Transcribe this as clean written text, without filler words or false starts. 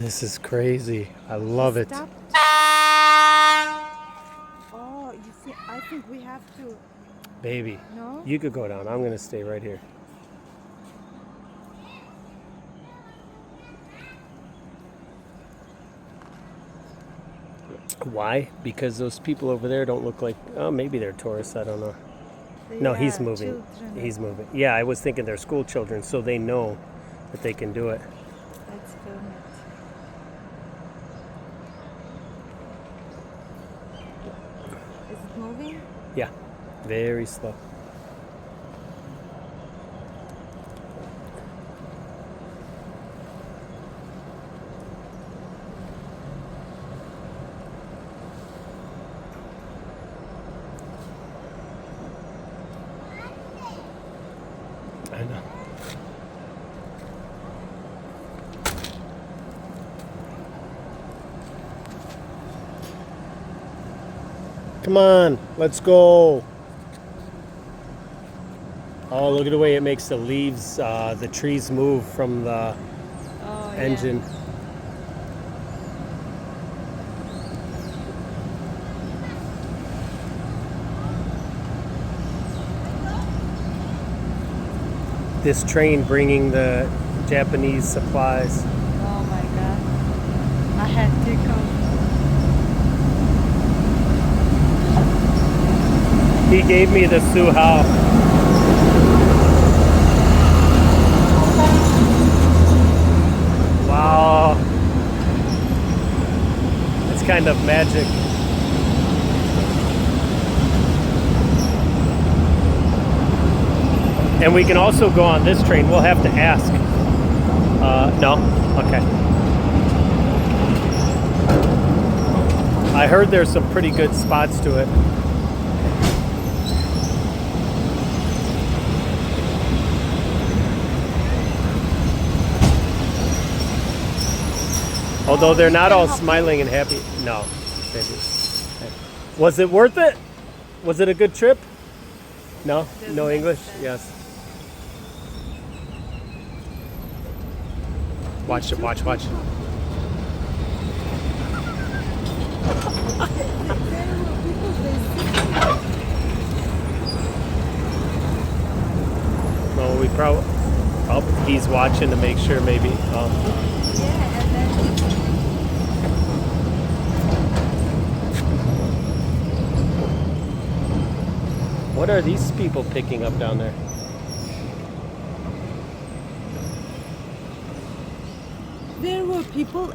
This is crazy. I love it. Stop. Oh, you see, I think we have to. Baby, No? you could go down. I'm going to stay right here. Why? Because those people over there don't look like, oh, maybe they're tourists. I don't know. No, he's Yeah, moving. children. He's moving. Yeah, I was thinking they're school children, so they know that they can do it. Let's film it. Is it moving? Yeah, very slow. I know. Come on, let's go. Oh, look at the way it makes the leaves, the trees move from the Oh, engine. Yeah. This train bringing the Japanese supplies. Oh my God. I had to come. He gave me the Su Hao. Wow. It's kind of magic. And we can also go on this train. We'll have to ask. No? Okay. I heard there's some pretty good spots to it. Although they're not all smiling and happy. No. Maybe. Was it worth it? Was it a good trip? No? No English? Yes. Watch it, watch. Well, we probably... Oh, he's watching to make sure maybe. Yeah, and then What are these people picking up down there? there were people.